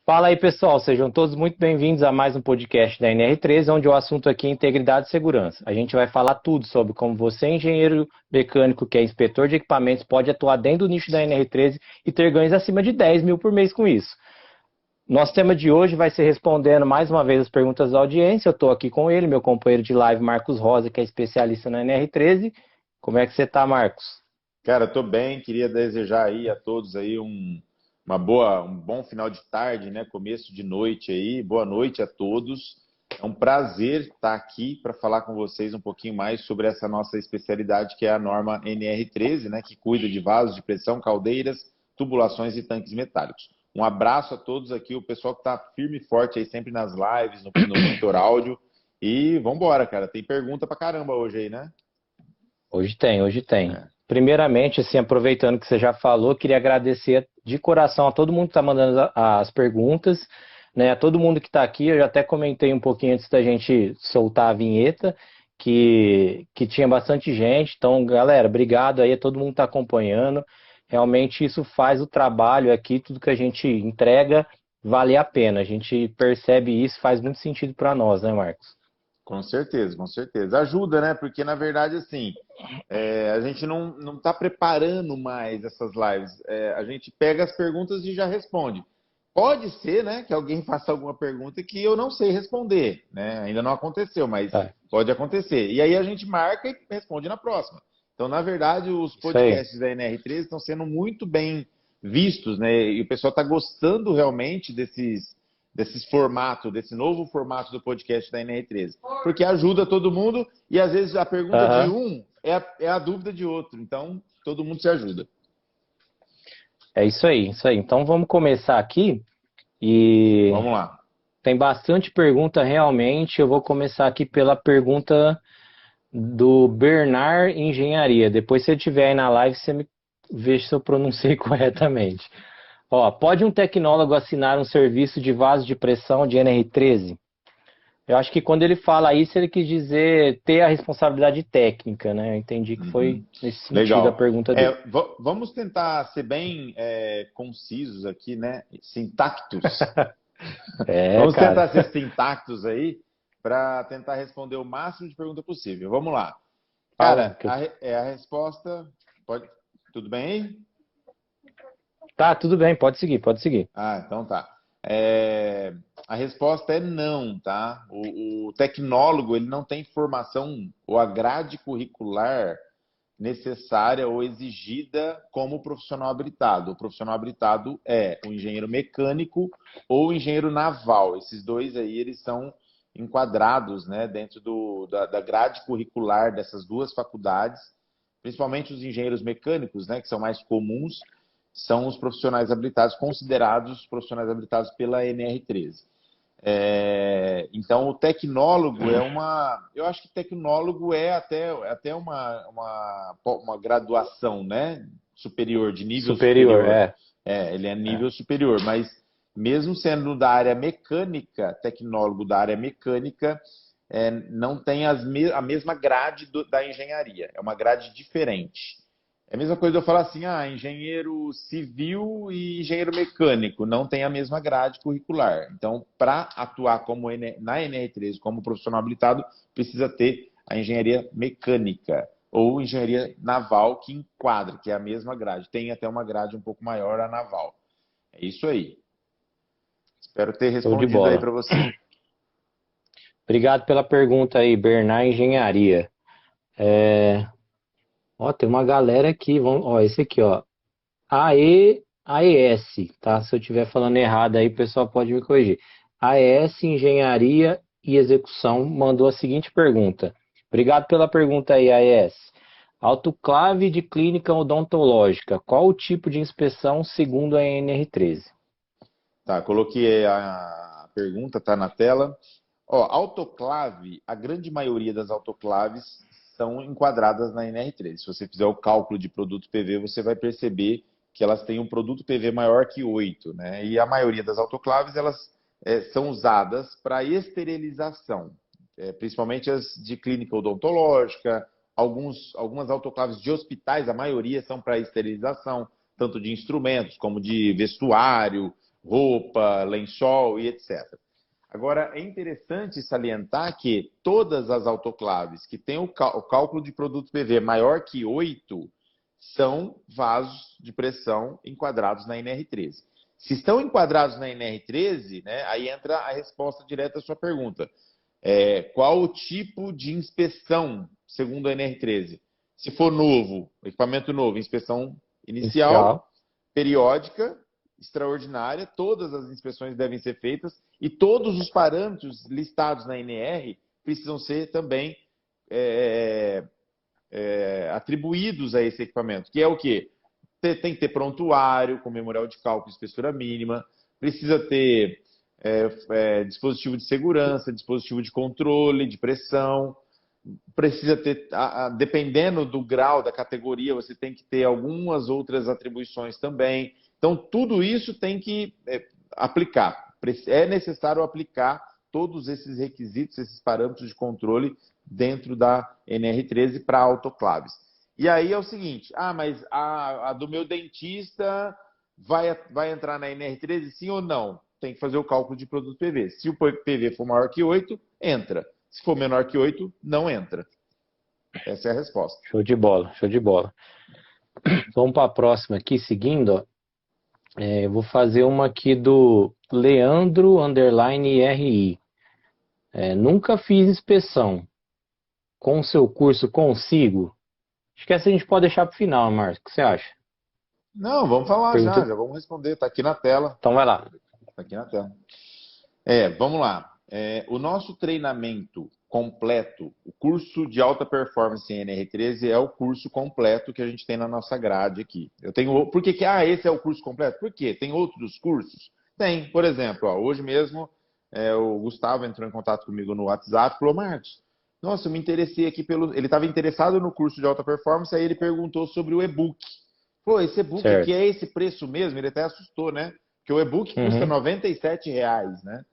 Fala aí, pessoal, sejam todos muito bem-vindos a mais um podcast da NR13, onde o assunto aqui é integridade e segurança. A gente vai falar tudo sobre como você, engenheiro mecânico, que é inspetor de equipamentos, pode atuar dentro do nicho da NR13 e ter ganhos acima de 10 mil por mês com isso. Nosso tema de hoje vai ser respondendo mais uma vez as perguntas da audiência. Eu estou aqui com ele, meu companheiro de live, Marcos Rosa, que é especialista na NR13. Como é que você está, Marcos? Cara, tô bem, queria desejar aí a todos aí um bom final de tarde, né? Começo de noite aí. Boa noite a todos. É um prazer estar aqui para falar com vocês um pouquinho mais sobre essa nossa especialidade, que é a norma NR13, né? Que cuida de vasos de pressão, caldeiras, tubulações e tanques metálicos. Um abraço a todos aqui, o pessoal que está firme e forte aí sempre nas lives, no Monitor Áudio. E vamos embora, cara. Tem pergunta pra caramba hoje aí, né? Hoje tem, hoje tem. É. Primeiramente, assim, aproveitando que você já falou, queria agradecer de coração a todo mundo que está mandando as perguntas, né? A todo mundo que está aqui. Eu já até comentei um pouquinho antes da gente soltar a vinheta, que tinha bastante gente. Então, galera, obrigado aí a todo mundo que está acompanhando. Realmente isso faz o trabalho aqui, tudo que a gente entrega, vale a pena. A gente percebe isso, faz muito sentido para nós, né, Marcos? Com certeza, com certeza. Ajuda, né? Porque, na verdade, assim, a gente não está preparando mais essas lives. A gente pega as perguntas e já responde. Pode ser, né, que alguém faça alguma pergunta que eu não sei responder, né? Ainda não aconteceu, mas Tá, pode acontecer. E aí a gente marca e responde na próxima. Então, na verdade, os isso aí. podcasts da NR13 estão sendo muito bem vistos, né? E o pessoal está gostando realmente desses formatos, desse novo formato do podcast da NR13. Porque ajuda todo mundo e às vezes a pergunta de Aham. um é a dúvida de outro. Então, todo mundo se ajuda. É isso aí, isso aí. Então vamos começar aqui e Vamos lá. tem bastante pergunta realmente. Eu vou começar aqui pela pergunta do Bernard Engenharia. Depois, se você estiver aí na live, você me vê se eu pronunciei corretamente. Ó, pode um tecnólogo assinar um serviço de vaso de pressão de NR13? Eu acho que quando ele fala isso, ele quis dizer ter a responsabilidade técnica, né? Eu entendi que foi Uhum. nesse sentido a Legal. pergunta dele. Vamos tentar ser bem concisos aqui, né? Sintactos. É, Vamos cara. tentar ser sintactos aí para tentar responder o máximo de pergunta possível. Vamos lá. Fala. Cara, a resposta. Pode. Tudo bem aí? Tá, tudo bem, pode seguir, pode seguir. Ah, então tá. É, a resposta é não, tá? O tecnólogo ele não tem formação ou a grade curricular necessária ou exigida como profissional habilitado. O profissional habilitado é o engenheiro mecânico ou o engenheiro naval. Esses dois aí eles são enquadrados, né, dentro da grade curricular dessas duas faculdades, principalmente os engenheiros mecânicos, né, que são mais comuns, são os profissionais habilitados, considerados profissionais habilitados pela NR13. Então, o tecnólogo é uma. Eu acho que tecnólogo é até uma graduação, né? Superior, de nível Superior, superior. é. Ele é É. nível superior, mas mesmo sendo da área mecânica, tecnólogo da área mecânica, não tem a mesma grade da engenharia. É uma grade diferente. É a mesma coisa de eu falar assim, engenheiro civil e engenheiro mecânico não tem a mesma grade curricular. Então, para atuar na NR13 como profissional habilitado, precisa ter a engenharia mecânica ou engenharia naval que enquadra, que é a mesma grade. Tem até uma grade um pouco maior a naval. É isso aí. Espero ter Show de respondido aí bola. para você. Obrigado pela pergunta aí, Bernard Engenharia. Ó, tem uma galera aqui, ó, esse aqui, ó. AES, tá? Se eu estiver falando errado aí, o pessoal pode me corrigir. AES Engenharia e Execução mandou a seguinte pergunta. Obrigado pela pergunta aí, AES. Autoclave de clínica odontológica. Qual o tipo de inspeção segundo a NR13? Tá, coloquei a pergunta, tá na tela. Ó, autoclave, a grande maioria das autoclaves são enquadradas na NR13. Se você fizer o cálculo de produto PV, você vai perceber que elas têm um produto PV maior que 8, né? E a maioria das autoclaves, elas são usadas para esterilização, principalmente as de clínica odontológica, algumas autoclaves de hospitais, a maioria são para esterilização, tanto de instrumentos como de vestuário, roupa, lençol e etc. Agora, é interessante salientar que todas as autoclaves que têm o cálculo de produto PV maior que 8 são vasos de pressão enquadrados na NR13. Se estão enquadrados na NR13, né, aí entra a resposta direta à sua pergunta. Qual o tipo de inspeção, segundo a NR13? Se for novo, equipamento novo, inspeção inicial, periódica, extraordinária, todas as inspeções devem ser feitas e todos os parâmetros listados na NR precisam ser também atribuídos a esse equipamento, que é o quê? Tem que ter prontuário com memorial de cálculo e espessura mínima, precisa ter dispositivo de segurança, dispositivo de controle de pressão, precisa ter, dependendo do grau, da categoria, você tem que ter algumas outras atribuições também. Então, tudo isso tem que aplicar. É necessário aplicar todos esses requisitos, esses parâmetros de controle dentro da NR13 para autoclaves. E aí é o seguinte, mas a do meu dentista vai entrar na NR13 sim ou não? Tem que fazer o cálculo de produto PV. Se o PV for maior que 8, entra. Se for menor que 8, não entra. Essa é a resposta. Show de bola, show de bola. Vamos para a próxima aqui, seguindo, ó. Eu vou fazer uma aqui do Leandro_RI. Nunca fiz inspeção. Com o seu curso consigo? Acho que essa a gente pode deixar para o final, Márcio. O que você acha? Não, vamos falar Pergunta... já vamos responder. Está aqui na tela. Então vai lá. Está aqui na tela. Vamos lá. O nosso treinamento completo, o curso de alta performance em NR13 é o curso completo que a gente tem na nossa grade aqui. Por que esse é o curso completo? Por quê? Tem outros cursos? Tem. Por exemplo, hoje mesmo o Gustavo entrou em contato comigo no WhatsApp e falou, Marcos, nossa, eu me interessei aqui ele estava interessado no curso de alta performance, aí ele perguntou sobre o e-book. Pô, esse e-book aqui é esse preço mesmo? Ele até assustou, né? Porque o e-book custa R$ 97,00, né?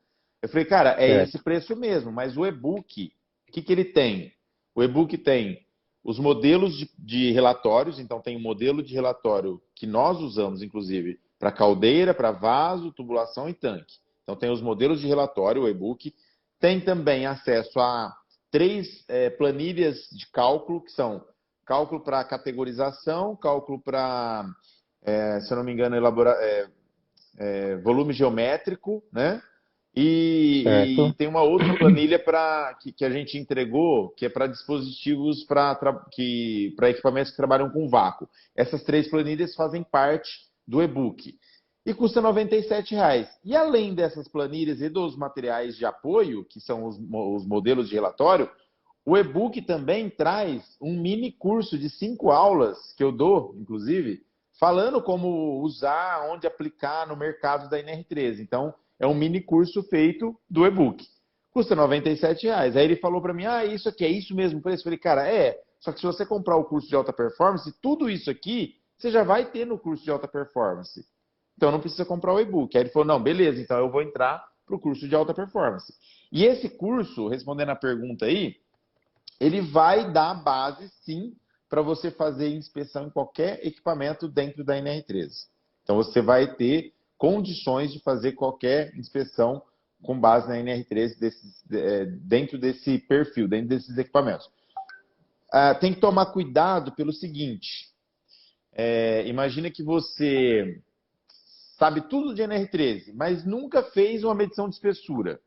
Eu falei, cara, esse preço mesmo, mas o e-book, o que ele tem? O e-book tem os modelos de relatórios, então tem um modelo de relatório que nós usamos, inclusive, para caldeira, para vaso, tubulação e tanque. Então tem os modelos de relatório, o e-book. Tem também acesso a 3 planilhas de cálculo, que são cálculo para categorização, cálculo para, se eu não me engano, volume geométrico, né? E tem uma outra planilha que a gente entregou, que é para dispositivos, para equipamentos que trabalham com vácuo. Essas 3 planilhas fazem parte do e-book. E custa R$ 97,00. E além dessas planilhas e dos materiais de apoio, que são os modelos de relatório, o e-book também traz um mini curso de 5 aulas, que eu dou, inclusive, falando como usar, onde aplicar no mercado da NR13. Então, é um mini curso feito do e-book. Custa R$ 97,00. Aí ele falou para mim, isso aqui é isso mesmo o preço? Eu falei, cara, só que se você comprar o curso de alta performance, tudo isso aqui, você já vai ter no curso de alta performance. Então não precisa comprar o e-book. Aí ele falou, não, beleza, então eu vou entrar para o curso de alta performance. E esse curso, respondendo a pergunta aí, ele vai dar base, sim, para você fazer inspeção em qualquer equipamento dentro da NR13. Então você vai ter condições de fazer qualquer inspeção com base na NR13 dentro desse perfil, dentro desses equipamentos. Tem que tomar cuidado pelo seguinte, imagina que você sabe tudo de NR13, mas nunca fez uma medição de espessura.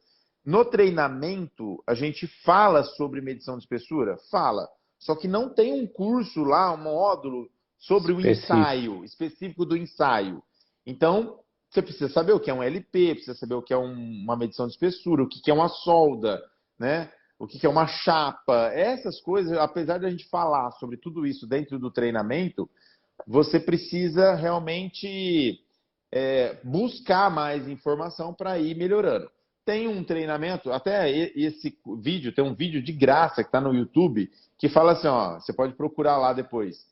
No treinamento, a gente fala sobre medição de espessura? Fala. Só que não tem um curso lá, um módulo sobre o ensaio, específico do ensaio. Então, você precisa saber o que é um LP, precisa saber o que é uma medição de espessura, o que é uma solda, né? O que é uma chapa. Essas coisas, apesar de a gente falar sobre tudo isso dentro do treinamento, você precisa realmente buscar mais informação para ir melhorando. Tem um treinamento, até esse vídeo, tem um vídeo de graça que está no YouTube, que fala assim, você pode procurar lá depois,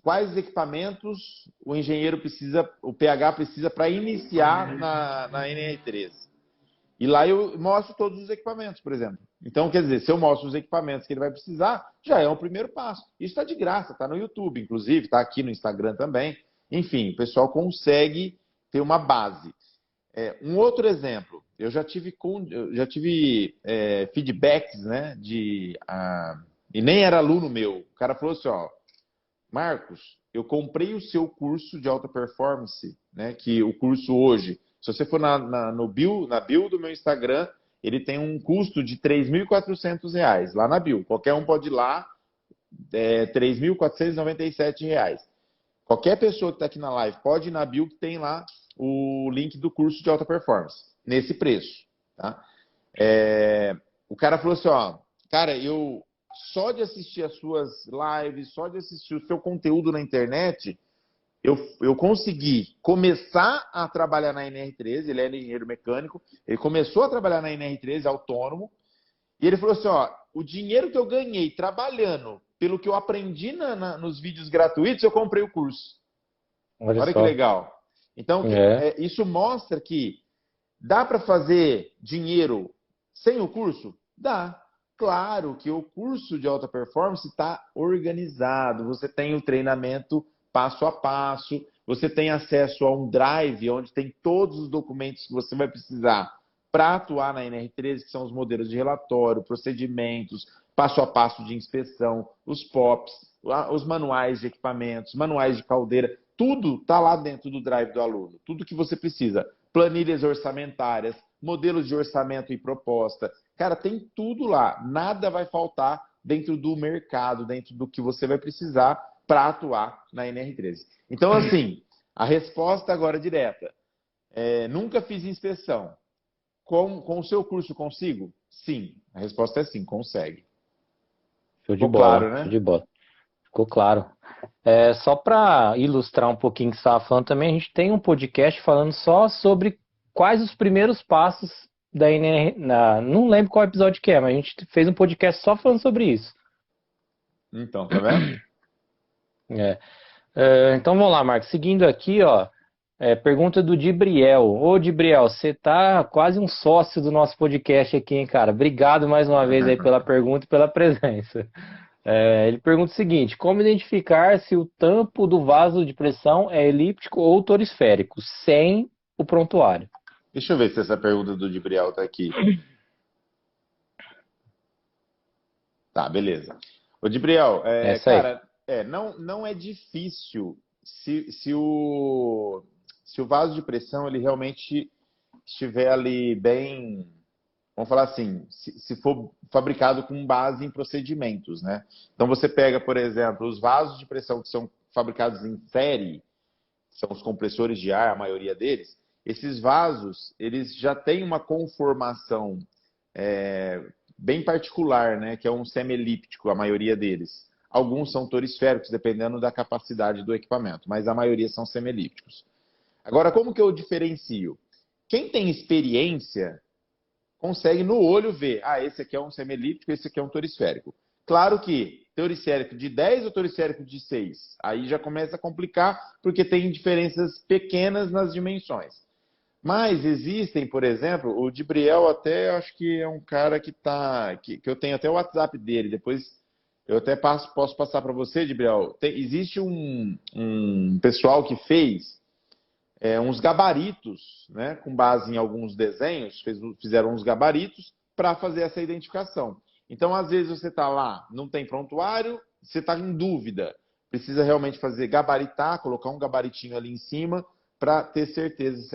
quais equipamentos o engenheiro precisa, o PH precisa para iniciar na NR13. E lá eu mostro todos os equipamentos, por exemplo. Então, quer dizer, se eu mostro os equipamentos que ele vai precisar, já é o primeiro passo. Isso está de graça, está no YouTube, inclusive, está aqui no Instagram também. Enfim, o pessoal consegue ter uma base. Um outro exemplo, eu já tive feedbacks, né, e nem era aluno meu. O cara falou assim, ó, Marcos, eu comprei o seu curso de alta performance, né? Que o curso hoje, se você for na bio do meu Instagram, ele tem um custo de R$ 3.400 lá na bio. Qualquer um pode ir lá, R$ 3.497. Qualquer pessoa que está aqui na live pode ir na bio que tem lá o link do curso de alta performance, nesse preço. Tá? O cara falou assim, ó, cara, eu só de assistir as suas lives, só de assistir o seu conteúdo na internet, eu consegui começar a trabalhar na NR13, ele é engenheiro mecânico, ele começou a trabalhar na NR13 autônomo, e ele falou assim, ó, o dinheiro que eu ganhei trabalhando, pelo que eu aprendi nos vídeos gratuitos, eu comprei o curso. Olha Olha que só. legal. Então, isso mostra que dá para fazer dinheiro sem o curso? Dá. Claro que o curso de alta performance está organizado. Você tem o treinamento passo a passo. Você tem acesso a um drive onde tem todos os documentos que você vai precisar para atuar na NR13, que são os modelos de relatório, procedimentos, passo a passo de inspeção, os POPs, os manuais de equipamentos, manuais de caldeira. Tudo está lá dentro do drive do aluno. Tudo que você precisa. Planilhas orçamentárias, modelos de orçamento e proposta. Cara, tem tudo lá. Nada vai faltar dentro do mercado, dentro do que você vai precisar para atuar na NR13. Então, assim, a resposta agora é direta. Nunca fiz inspeção. Com o seu curso consigo? Sim. A resposta é sim, consegue. Show de Ficou bola, claro, show né? de bola. Ficou claro. Só para ilustrar um pouquinho o que você estava falando também, a gente tem um podcast falando só sobre quais os primeiros passos da NR. Não lembro qual episódio que é, mas a gente fez um podcast só falando sobre isso. Então, tá vendo? Então vamos lá, Marcos. Seguindo aqui, ó, pergunta do Dibriel. Ô, Dibriel, você tá quase um sócio do nosso podcast aqui, hein, cara? Obrigado mais uma vez aí pela pergunta e pela presença. Ele pergunta o seguinte: como identificar se o tampo do vaso de pressão é elíptico ou torisférico, sem o prontuário? Deixa eu ver se essa pergunta do Gibriel tá aqui. Tá, beleza. Ô, Gibriel, Essa aí. cara, não é difícil se o vaso de pressão ele realmente estiver ali bem, vamos falar assim, se for fabricado com base em procedimentos, né? Então você pega, por exemplo, os vasos de pressão que são fabricados em série, são os compressores de ar, a maioria deles, esses vasos, eles já têm uma conformação bem particular, né, que é um semi-elíptico, a maioria deles. Alguns são torisféricos, dependendo da capacidade do equipamento, mas a maioria são semi-elípticos. Agora, como que eu diferencio? Quem tem experiência consegue no olho ver, esse aqui é um semi-elíptico, esse aqui é um torisférico. Claro que toricérico de 10 ou toricérico de 6, aí já começa a complicar, porque tem diferenças pequenas nas dimensões. Mas existem, por exemplo, o Dibriel até acho que é um cara que eu tenho até o WhatsApp dele, depois eu até posso passar para você, Dibriel. Existe um pessoal que fez uns gabaritos, né, com base em alguns desenhos, fizeram uns gabaritos para fazer essa identificação. Então, às vezes você está lá, não tem prontuário, você está em dúvida, precisa realmente fazer gabaritar, colocar um gabaritinho ali em cima para ter certeza se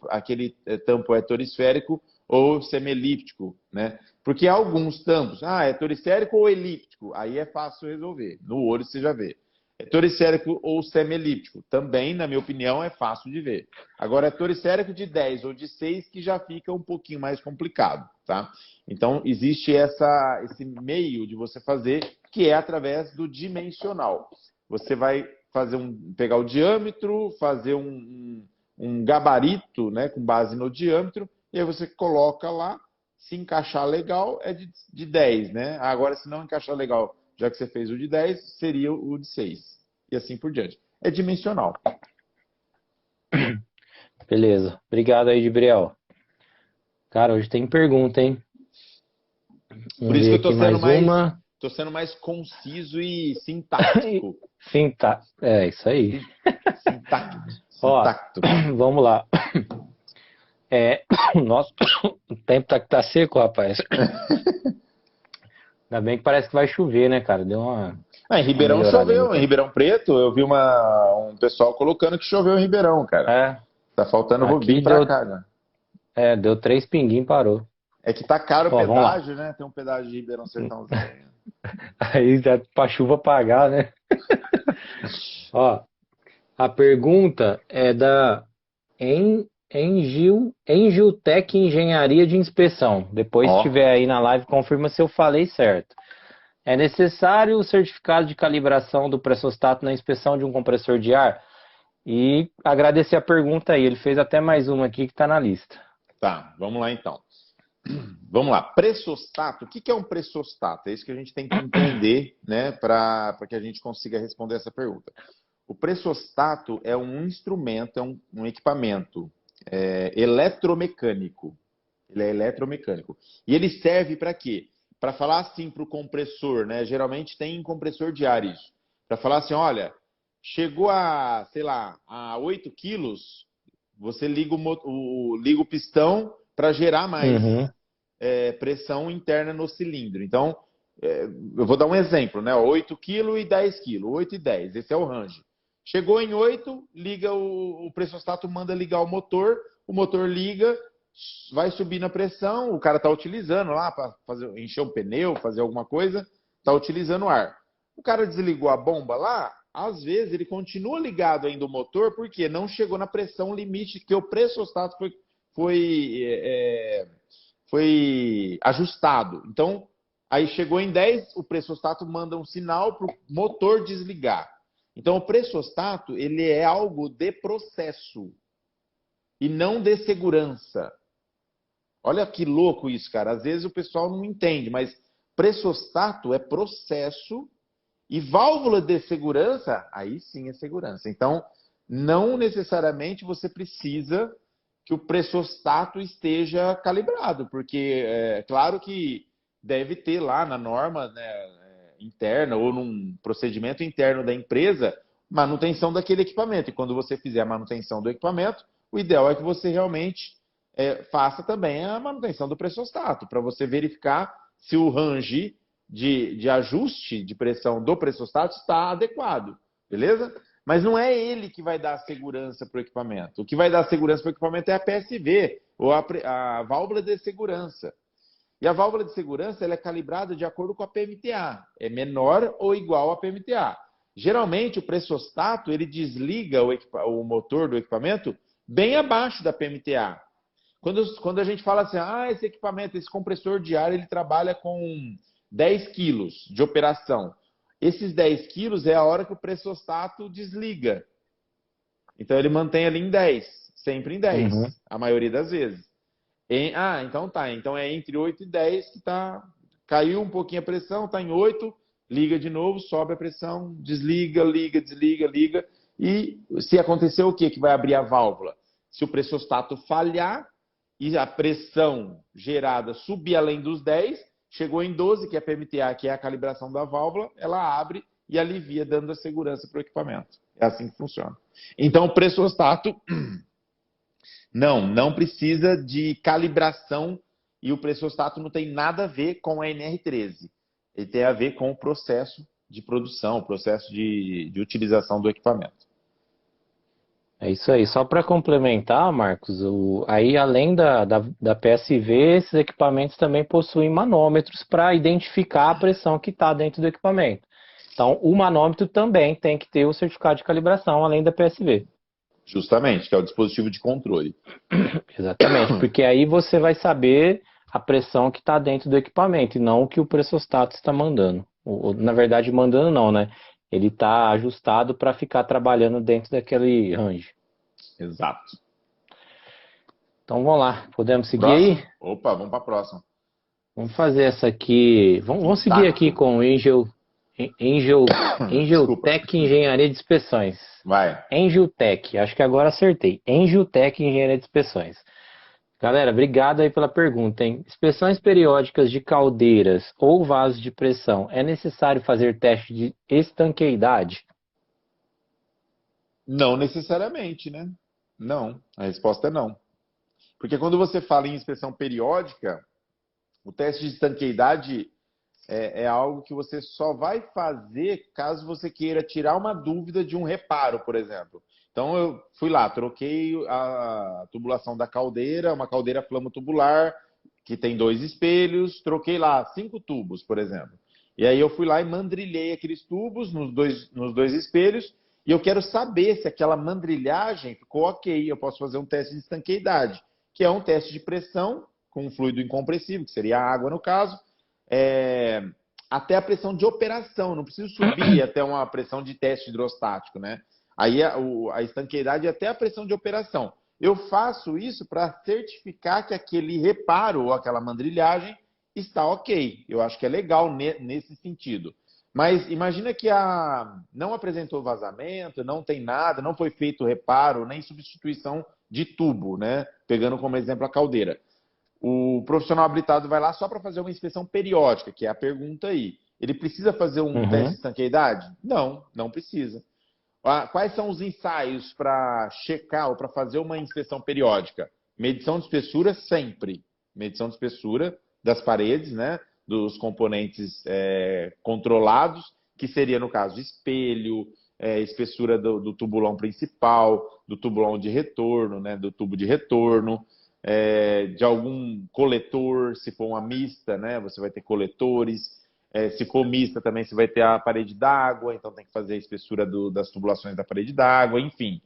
aquele tampo é torisférico ou semi-elíptico, né? Porque há alguns tampos, é torisférico ou elíptico, aí é fácil resolver, no olho você já vê. É toricérico ou semi-elíptico, também, na minha opinião, é fácil de ver. Agora, é toricérico de 10 ou de 6 que já fica um pouquinho mais complicado, tá? Então, existe esse meio de você fazer, que é através do dimensional. Você vai pegar o diâmetro, fazer um gabarito, né, com base no diâmetro, e aí você coloca lá, se encaixar legal, é de 10, né? Agora, se não encaixar legal, já que você fez o de 10, seria o de 6. E assim por diante. É dimensional. Beleza. Obrigado aí, Dibriel. Cara, hoje tem pergunta, hein? Por Vamos isso que ver eu estou aqui sendo mais mais. uma. Tô sendo mais conciso e sintático. É isso aí. Ó, Sintáctico. vamos lá. Nossa, o tempo tá seco, rapaz. Ainda bem que parece que vai chover, né, cara? Deu uma Em Ribeirão melhorada aí no choveu, em tempo. Ribeirão Preto, eu vi um pessoal colocando que choveu em Ribeirão, cara. É, Tá faltando aqui vir pra cá, né? deu 3 pinguinhos, parou. É que tá caro o Ó, vamos lá. pedágio, né? Tem um pedágio de Ribeirão Sertãozinho. Aí já pra chuva pagar, né? Ó, a pergunta é da Engiltec Engenharia de Inspeção. Depois, se Ó, estiver aí na live, confirma se eu falei certo. É necessário o certificado de calibração do pressostato na inspeção de um compressor de ar? E agradecer a pergunta aí. Ele fez até mais uma aqui que está na lista. tá, vamos lá então. Vamos lá, pressostato. O que é um pressostato? É isso que a gente tem que entender, né, para que a gente consiga responder essa pergunta. O pressostato é um instrumento, é um equipamento eletromecânico. Ele é eletromecânico. E ele serve para quê? Para falar assim para o compressor, né? Geralmente tem compressor de ar isso. Para falar assim, olha, chegou a, sei lá, a 8 quilos, você liga liga o pistão para gerar mais Uhum, pressão interna no cilindro. Então, eu vou dar um exemplo, né? 8 kg e 10 kg, 8 e 10, esse é o range. Chegou em 8, liga o pressostato, manda ligar o motor liga, vai subir na pressão, o cara está utilizando lá para encher um pneu, fazer alguma coisa, está utilizando ar. O cara desligou a bomba lá, às vezes ele continua ligado ainda o motor, porque não chegou na pressão limite que o pressostato foi ajustado. Então, aí chegou em 10, o pressostato manda um sinal para o motor desligar. Então, o pressostato, ele é algo de processo e não de segurança. Olha que louco isso, cara. Às vezes o pessoal não entende, mas pressostato é processo e válvula de segurança, aí sim é segurança. Então, não necessariamente você precisa que o pressostato esteja calibrado, porque é claro que deve ter lá na norma, né, interna ou num procedimento interno da empresa manutenção daquele equipamento. E quando você fizer a manutenção do equipamento, o ideal é que você realmente faça também a manutenção do pressostato, para você verificar se o range de ajuste de pressão do pressostato está adequado, beleza? Mas não é ele que vai dar segurança para o equipamento. O que vai dar segurança para o equipamento é a PSV, ou a válvula de segurança. E a válvula de segurança ela é calibrada de acordo com a PMTA. É menor ou igual a PMTA. Geralmente, o pressostato ele desliga o motor do equipamento bem abaixo da PMTA. Quando a gente fala assim, esse equipamento, esse compressor de ar, ele trabalha com 10 quilos de operação. Esses 10 quilos é a hora que o pressostato desliga. Então, ele mantém ali em 10, sempre em 10, uhum. a maioria das vezes. Então tá. Então é entre 8 e 10 que tá. Caiu um pouquinho a pressão, tá em 8, liga de novo, sobe a pressão, desliga, liga, desliga, liga. E se acontecer o que vai abrir a válvula? Se o pressostato falhar e a pressão gerada subir além dos 10, chegou em 12, que é a PMTA, que é a calibração da válvula, ela abre e alivia, dando a segurança para o equipamento. É assim que funciona. Então, o pressostato não precisa de calibração e o pressostato não tem nada a ver com a NR13. Ele tem a ver com o processo de produção, o processo de utilização do equipamento. É isso aí. Só para complementar, Marcos, aí além da PSV, esses equipamentos também possuem manômetros para identificar a pressão que está dentro do equipamento. Então, o manômetro também tem que ter o certificado de calibração, além da PSV. Justamente, que é o dispositivo de controle. Exatamente, porque aí você vai saber a pressão que está dentro do equipamento e não o que o pressostato está mandando. Na verdade, mandando não, né? Ele está ajustado para ficar trabalhando dentro daquele range. Exato. Então vamos lá, podemos seguir Próximo? aí? Opa, vamos para a próxima. Vamos fazer essa aqui. Vamos seguir aqui com o Desculpa. Engiltec Engenharia de Inspeções. Vai. Engiltec, acho que agora acertei. Engiltec Engenharia de Inspeções. Galera, obrigado aí pela pergunta, hein? Inspeções periódicas de caldeiras ou vasos de pressão, é necessário fazer teste de estanqueidade? Não necessariamente, né? Não, a resposta é não. Porque quando você fala em inspeção periódica, o teste de estanqueidade é algo que você só vai fazer caso você queira tirar uma dúvida de um reparo, por exemplo. Então eu fui lá, troquei a tubulação da caldeira, uma caldeira flamo-tubular, que tem 2 espelhos, troquei lá 5 tubos, por exemplo. E aí eu fui lá e mandrilhei aqueles tubos nos dois espelhos, e eu quero saber se aquela mandrilhagem ficou ok. Eu posso fazer um teste de estanqueidade, que é um teste de pressão com um fluido incompressível, que seria a água no caso, é, até a pressão de operação, não preciso subir até uma pressão de teste hidrostático, né? Aí a estanqueidade é até a pressão de operação. Eu faço isso para certificar que aquele reparo ou aquela mandrilhagem está ok. Eu acho que é legal nesse sentido. Mas imagina que não apresentou vazamento, não tem nada, não foi feito reparo, nem substituição de tubo, né? Pegando como exemplo a caldeira. O profissional habilitado vai lá só para fazer uma inspeção periódica, que é a pergunta aí. Ele precisa fazer um teste de Uhum. estanqueidade? Não, não precisa. Quais são os ensaios para checar ou para fazer uma inspeção periódica? Medição de espessura sempre. Medição de espessura das paredes, né? Dos componentes controlados, que seria, no caso, espelho, espessura do tubulão principal, do tubulão de retorno, né? Do tubo de retorno, de algum coletor, se for uma mista, né? Você vai ter coletores. Se for mista também você vai ter a parede d'água, então tem que fazer a espessura das tubulações da parede d'água, enfim.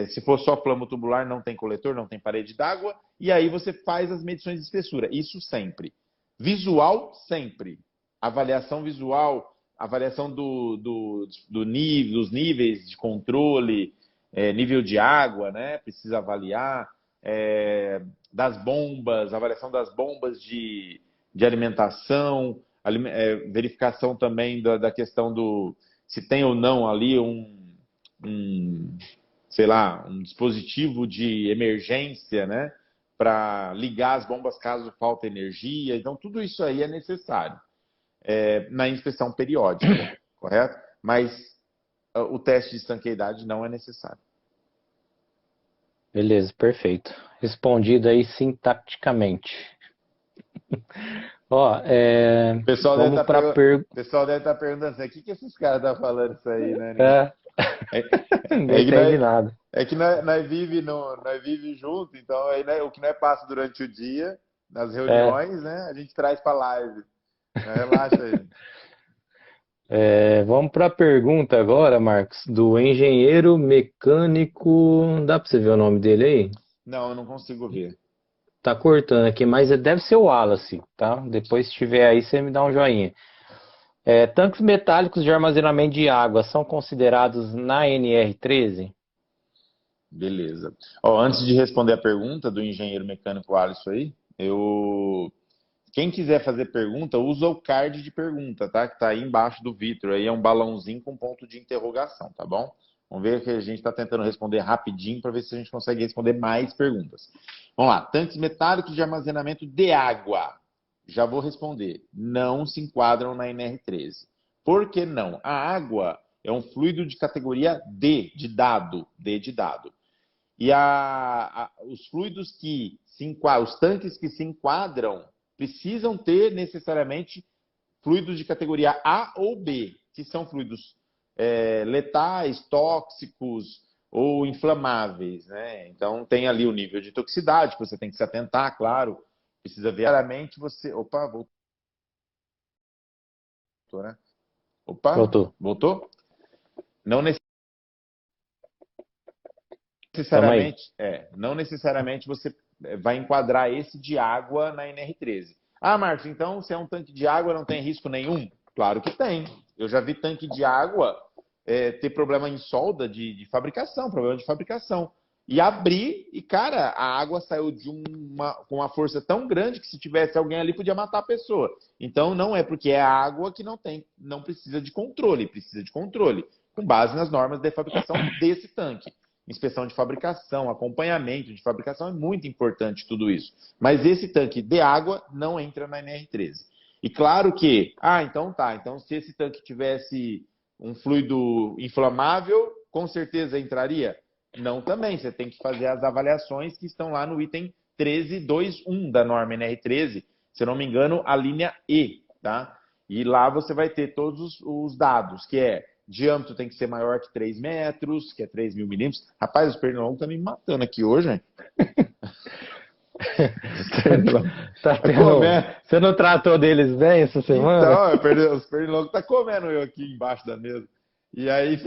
Se for só plano tubular, não tem coletor, não tem parede d'água, e aí você faz as medições de espessura, isso sempre. Visual, sempre. Avaliação visual, avaliação dos níveis de controle, nível de água, né? Precisa avaliar, das bombas, avaliação das bombas de alimentação, verificação também da questão se tem ou não ali sei lá, um dispositivo de emergência, né, para ligar as bombas caso falte energia. Então, tudo isso aí é necessário na inspeção periódica, correto? Mas o teste de estanqueidade não é necessário. Beleza, perfeito. Respondido aí sintaticamente. Ó, O pessoal deve vamos estar para perguntando assim, o que esses caras estão falando isso aí, né? é, É, ninguém é que entende nós, nada. é que nós vive no, nós vive junto, então aí, né, o que nós passa durante o dia, nas É, reuniões, né, a gente traz para live. Relaxa aí. vamos para a pergunta agora, Marcos, do engenheiro mecânico. Dá para você ver o nome dele aí? Não, eu não consigo ver. Tá cortando aqui, mas deve ser o Wallace, tá? Depois, se tiver aí, você me dá um joinha. Tanques metálicos de armazenamento de água são considerados na NR13? Beleza. Ó, antes de responder a pergunta do engenheiro mecânico Alisson aí, quem quiser fazer pergunta, usa o card de pergunta, tá? Que tá aí embaixo do Vitor. Aí é um balãozinho com ponto de interrogação, tá bom? Vamos ver que a gente está tentando responder rapidinho para ver se a gente consegue responder mais perguntas. Vamos lá. Tanques metálicos de armazenamento de água. Já vou responder. Não se enquadram na NR13. Por que não? A água é um fluido de categoria D, de dado. D de dado. E os fluidos que se enquadram, os tanques que se enquadram, precisam ter necessariamente fluidos de categoria A ou B, que são fluidos letais, tóxicos ou inflamáveis, né? Então tem ali o nível de toxicidade que você tem que se atentar, claro. Precisa ver claramente você. Opa, voltou, né? Opa, Voltou. voltou? Não Tamo aí. necessariamente, não necessariamente você vai enquadrar esse de água na NR13. Ah, Marcos, então se é um tanque de água não tem risco nenhum? Claro que tem. Eu já vi tanque de água ter problema em solda de fabricação, problema de fabricação. E abrir, e cara, a água saiu com uma força tão grande que se tivesse alguém ali podia matar a pessoa. Então não é porque é água que não precisa de controle, precisa de controle, com base nas normas de fabricação desse tanque. inspeção de fabricação, acompanhamento de fabricação, é muito importante tudo isso. Mas esse tanque de água não entra na NR13. E claro que, então se esse tanque tivesse um fluido inflamável, com certeza entraria? Não também, você tem que fazer as avaliações que estão lá no item 13.2.1 da norma NR13, se eu não me engano, a linha E, tá? E lá você vai ter todos os dados, que é diâmetro tem que ser maior que 3 metros, que é 3.000 milímetros. Rapaz, os pernilongos estão me matando aqui hoje, hein? Você não tratou deles bem essa semana? Então, os pernilongos estão comendo eu aqui embaixo da mesa. E aí,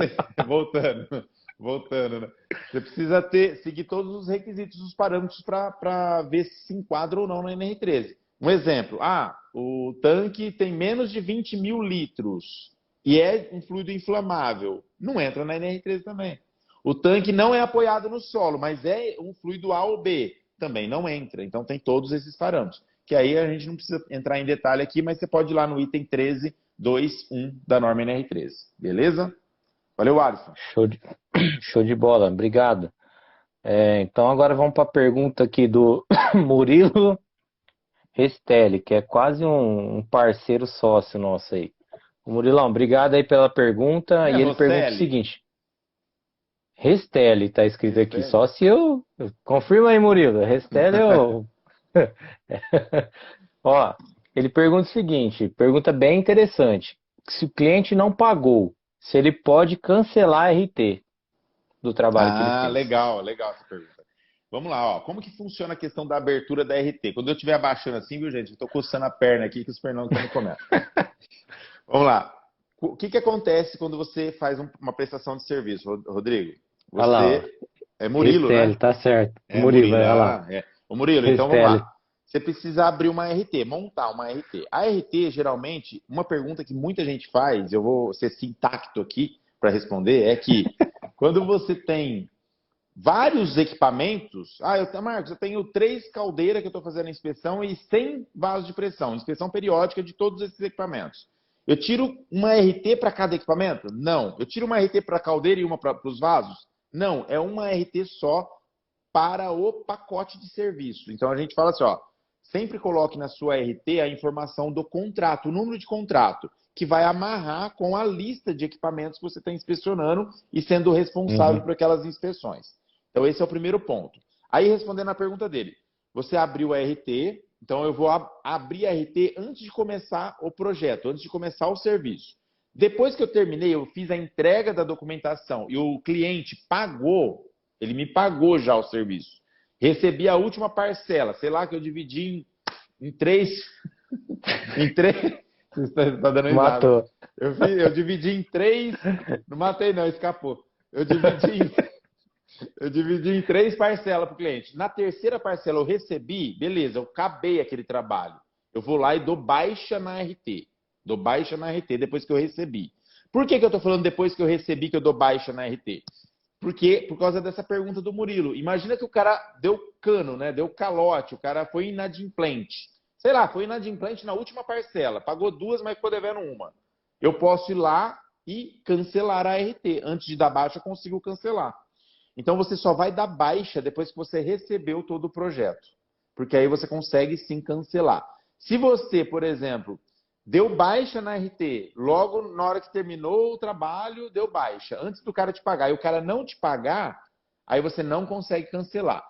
voltando, né? Você precisa seguir todos os requisitos, os parâmetros para ver se enquadra ou não na NR13. Um exemplo, o tanque tem menos de 20.000 litros e é um fluido inflamável. Não entra na NR13 também. O tanque não é apoiado no solo, mas é um fluido A ou B. Também não entra. Então tem todos esses parâmetros. Que aí a gente não precisa entrar em detalhe aqui, mas você pode ir lá no item 13.2.1 da norma NR13. Beleza? Valeu, Alisson. Show de bola. Obrigado. Então agora vamos para a pergunta aqui do Murilo Restelli, que é quase um parceiro sócio nosso aí. Murilão, obrigado aí pela pergunta. E ele pergunta o seguinte: Restelli tá escrito aqui, só se eu... Confirma aí, Murilo. Restelli ou... Ó, ele pergunta o seguinte, pergunta bem interessante. Se o cliente não pagou, se ele pode cancelar a RT do trabalho que ele fez. Legal essa pergunta. Vamos lá, como que funciona a questão da abertura da RT? Quando eu estiver abaixando assim, viu, gente? Eu tô coçando a perna aqui que os pernilongos estão me comendo. Vamos lá. O que acontece quando você faz uma prestação de serviço, Rodrigo? Você é Murilo, Restelli, né? Tá certo. Murilo, olha lá. O Murilo, então vamos lá. Você precisa abrir uma RT, montar uma RT. A RT, geralmente, uma pergunta que muita gente faz, eu vou ser sintacto aqui para responder, é que quando você tem vários equipamentos... Marcos, eu tenho 3 caldeiras que eu estou fazendo a inspeção e 100 vasos de pressão, inspeção periódica de todos esses equipamentos. Eu tiro uma RT para cada equipamento? Não. Eu tiro uma RT para a caldeira e uma para os vasos? Não. É uma RT só para o pacote de serviço. Então a gente fala assim, sempre coloque na sua RT a informação do contrato, o número de contrato, que vai amarrar com a lista de equipamentos que você está inspecionando e sendo responsável por aquelas inspeções. Então esse é o primeiro ponto. Aí respondendo a pergunta dele, você abriu a RT, então eu vou abrir a RT antes de começar o projeto, antes de começar o serviço. Depois que eu terminei, eu fiz a entrega da documentação e o cliente pagou, ele me pagou já o serviço. Recebi a última parcela, sei lá que eu dividi em 3... em 3... Você está dando risada. Matou. Eu dividi em 3... Não matei não, escapou. Eu dividi em 3 parcelas para o cliente. Na terceira parcela eu recebi, beleza, eu acabei aquele trabalho. Eu vou lá e dou baixa na RT. Dou baixa na RT depois que eu recebi. Por que eu estou falando depois que eu recebi que eu dou baixa na RT? Porque, por causa dessa pergunta do Murilo. Imagina que o cara deu cano, né? Deu calote, o cara foi inadimplente. Sei lá, foi inadimplente na última parcela. Pagou 2, mas ficou devendo 1. Eu posso ir lá e cancelar a RT. Antes de dar baixa, eu consigo cancelar. Então, você só vai dar baixa depois que você recebeu todo o projeto. Porque aí você consegue sim cancelar. Se você, por exemplo, deu baixa na RT, logo na hora que terminou o trabalho, deu baixa, antes do cara te pagar, e o cara não te pagar, aí você não consegue cancelar.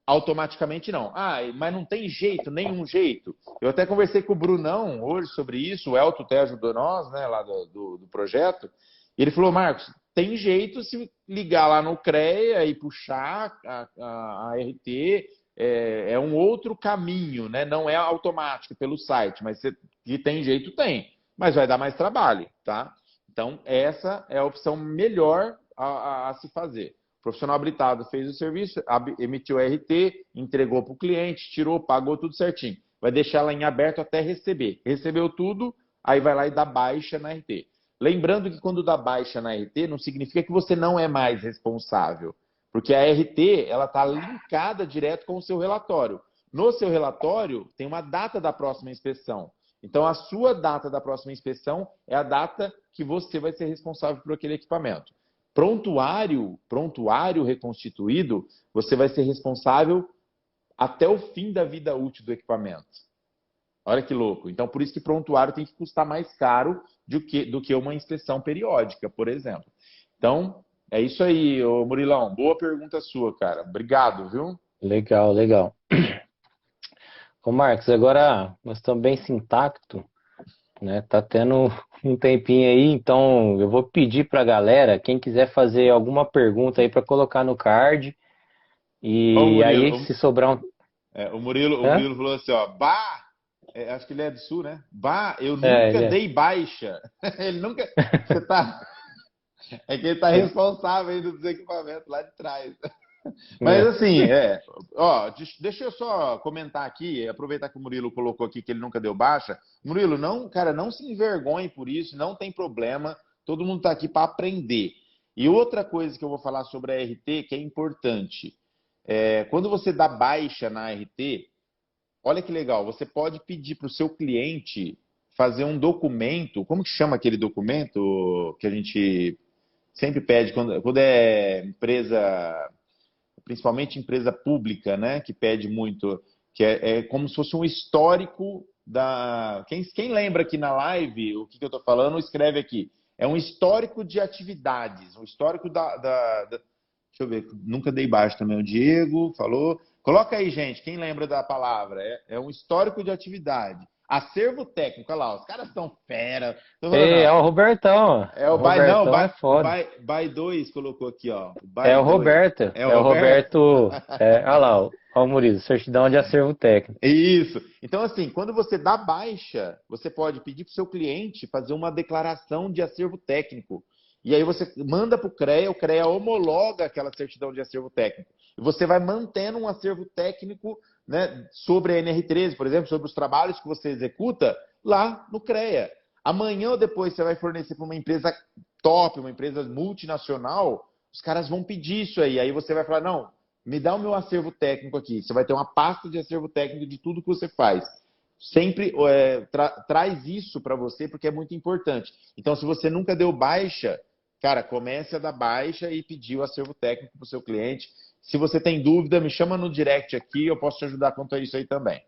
Automaticamente não. Mas não tem jeito, nenhum jeito. Eu até conversei com o Brunão hoje sobre isso, o Elton até ajudou nós, né, lá do projeto, e ele falou, Marcos, tem jeito se ligar lá no CREA e puxar a RT, é um outro caminho, né? Não é automático pelo site, mas que tem jeito, tem. Mas vai dar mais trabalho, tá? Então, essa é a opção melhor a se fazer. O profissional habilitado fez o serviço, emitiu a RT, entregou para o cliente, tirou, pagou tudo certinho. Vai deixar ela em aberto até receber. Recebeu tudo, aí vai lá e dá baixa na RT. Lembrando que quando dá baixa na RT, não significa que você não é mais responsável. Porque a RT ela está linkada direto com o seu relatório. No seu relatório, tem uma data da próxima inspeção. Então, a sua data da próxima inspeção é a data que você vai ser responsável por aquele equipamento. Prontuário reconstituído, você vai ser responsável até o fim da vida útil do equipamento. Olha que louco. Então, por isso que prontuário tem que custar mais caro do que uma inspeção periódica, por exemplo. Então, é isso aí, ô Murilão. Boa pergunta sua, cara. Obrigado, viu? Legal, legal. Ô Marcos, agora nós estamos bem intacto, né? Tá tendo um tempinho aí, então eu vou pedir pra galera, quem quiser fazer alguma pergunta aí pra colocar no card, Ó, o e aí Murilo, se sobrar um... o Hã? Murilo falou assim, ó, bah, acho que ele é do Sul, né? Bah, eu É, nunca dei baixa. Ele nunca, você tá, é que ele tá ele- responsável aí dos equipamentos lá de trás. Mas é. assim, ó, deixa eu só comentar aqui, aproveitar que o Murilo colocou aqui que ele nunca deu baixa. Murilo, não, cara, não se envergonhe por isso, não tem problema. Todo mundo está aqui para aprender. E outra coisa que eu vou falar sobre a RT que é importante, quando você dá baixa na RT, olha que legal, você pode pedir para o seu cliente fazer um documento. Como que chama aquele documento que a gente sempre pede quando é empresa, principalmente empresa pública, né, que pede muito, que é como se fosse um histórico da... Quem lembra aqui na live o que eu estou falando, escreve aqui. É um histórico de atividades, um histórico Deixa eu ver, nunca dei baixo também, o Diego falou. Coloca aí, gente, quem lembra da palavra? É um histórico de atividade. Acervo técnico, olha lá, os caras estão fera. Tô falando, É ó, o Robertão, é o o By, não, Robertão é o foda. By 2 colocou aqui, ó. O É By o 2. Roberto, É o é o Roberto? Roberto, olha lá, ó o Murilo, certidão de acervo técnico. Isso. Então, assim, quando você dá baixa, você pode pedir para o seu cliente fazer uma declaração de acervo técnico. E aí você manda para o CREA homologa aquela certidão de acervo técnico. E você vai mantendo um acervo técnico, né, sobre a NR13, por exemplo, sobre os trabalhos que você executa lá no CREA. Amanhã ou depois você vai fornecer para uma empresa top, uma empresa multinacional, os caras vão pedir isso aí. Aí você vai falar, não, me dá o meu acervo técnico aqui. Você vai ter uma pasta de acervo técnico de tudo que você faz. Sempre traz isso para você, porque é muito importante. Então, se você nunca deu baixa, cara, comece a dar baixa e pedir o acervo técnico para o seu cliente. Se você tem dúvida, me chama no direct aqui, eu posso te ajudar quanto a isso aí também.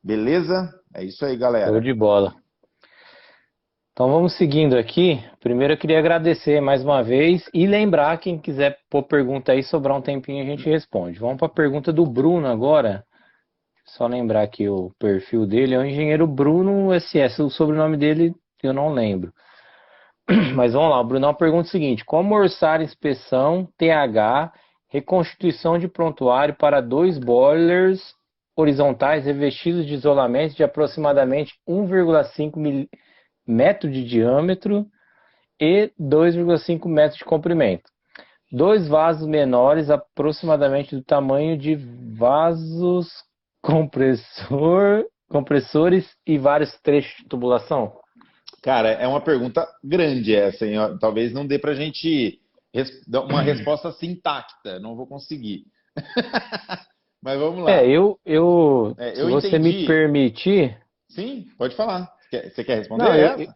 Beleza? É isso aí, Show galera. de bola. Então vamos seguindo aqui. Primeiro eu queria agradecer mais uma vez e lembrar, quem quiser pôr pergunta aí, sobrar um tempinho a gente responde. Vamos para a pergunta do Bruno agora. Só lembrar aqui o perfil dele, é o engenheiro Bruno SS, o sobrenome dele eu não lembro. Mas vamos lá, o Brunão pergunta o seguinte: como orçar inspeção, TH, reconstituição de prontuário para dois boilers horizontais revestidos de isolamento de aproximadamente 1,5 metro de diâmetro e 2,5 metros de comprimento? Dois vasos menores, aproximadamente do tamanho de vasos compressores e vários trechos de tubulação? Cara, é uma pergunta grande essa, hein? Talvez não dê para a gente dar uma resposta assim intacta, não vou conseguir. Mas vamos É, lá. se Eu você me entendi. permitir, Sim, pode falar. Você quer responder não, essa?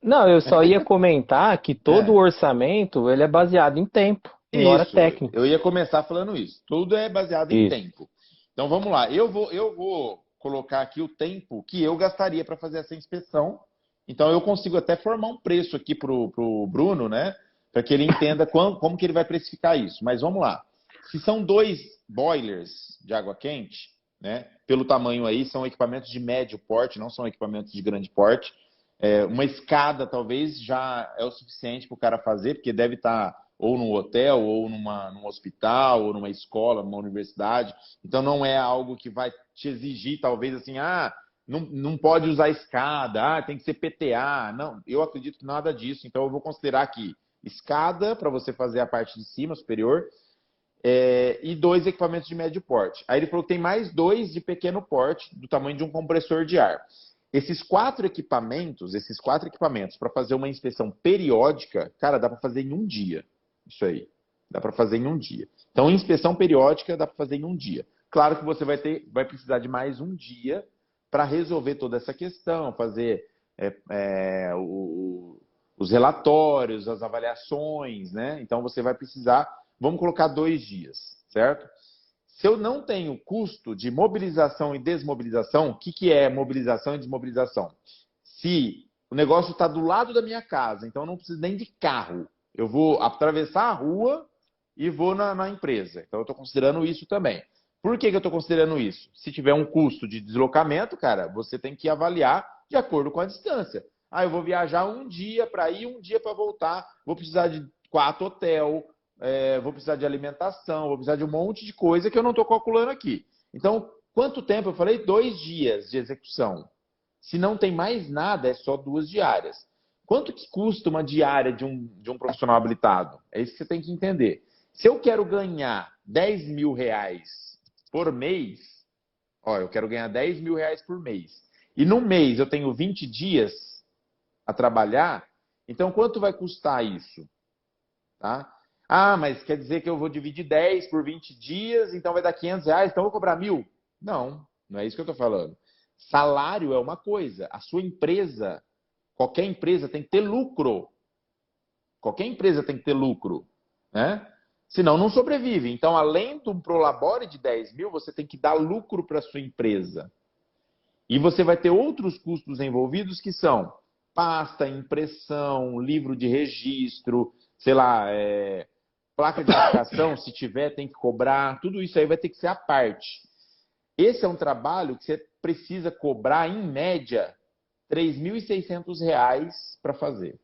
não, eu só ia comentar que todo o É, orçamento ele é baseado em tempo, em hora isso, técnica. eu ia começar falando isso. Tudo é baseado em Isso. tempo. Então vamos lá. Eu vou colocar aqui o tempo que eu gastaria para fazer essa inspeção. Então eu consigo até formar um preço aqui pro Bruno, né? Para que ele entenda como que ele vai precificar isso. Mas vamos lá. Se são dois boilers de água quente, né? Pelo tamanho aí, são equipamentos de médio porte, não são equipamentos de grande porte. Uma escada talvez já é o suficiente para o cara fazer, porque deve estar ou num hotel, ou num hospital, ou numa escola, numa universidade. Então não é algo que vai te exigir, talvez assim, não pode usar escada, tem que ser PTA. Não, eu acredito que nada disso. Então eu vou considerar aqui escada para você fazer a parte de cima, superior, e dois equipamentos de médio porte. Aí ele falou que tem mais dois de pequeno porte, do tamanho de um compressor de ar. Esses quatro equipamentos para fazer uma inspeção periódica, cara, dá para fazer em um dia. Isso aí. Dá para fazer em um dia. Então, inspeção periódica dá para fazer em um dia. Claro que você vai precisar de mais um dia para resolver toda essa questão, fazer os relatórios, as avaliações, né? Então você vai precisar, vamos colocar 2 dias, certo? Se eu não tenho custo de mobilização e desmobilização, o que é mobilização e desmobilização? Se o negócio está do lado da minha casa, então eu não preciso nem de carro. Eu vou atravessar a rua e vou na empresa. Então eu estou considerando isso também. Por que eu estou considerando isso? Se tiver um custo de deslocamento, cara, você tem que avaliar de acordo com a distância. Ah, eu vou viajar um dia para ir, um dia para voltar, vou precisar de 4 hotéis, vou precisar de alimentação, vou precisar de um monte de coisa que eu não estou calculando aqui. Então, quanto tempo? Eu falei 2 dias de execução. Se não tem mais nada, é só 2 diárias. Quanto que custa uma diária de um profissional habilitado? É isso que você tem que entender. Se eu quero ganhar 10 mil reais por mês, ó, eu quero ganhar 10 mil reais por mês. E no mês eu tenho 20 dias a trabalhar, então quanto vai custar isso? Tá? Ah, mas quer dizer que eu vou dividir 10 por 20 dias, então vai dar 500 reais, então eu vou cobrar 1.000? Não, não é isso que eu estou falando. Salário é uma coisa. A sua empresa, qualquer empresa tem que ter lucro. Qualquer empresa tem que ter lucro, né? Senão não sobrevive. Então, além do Prolabore de 10 mil, você tem que dar lucro para a sua empresa. E você vai ter outros custos envolvidos que são pasta, impressão, livro de registro, sei lá, placa de indicação, se tiver, tem que cobrar. Tudo isso aí vai ter que ser à parte. Esse é um trabalho que você precisa cobrar, em média, R$ 3.600 para fazer.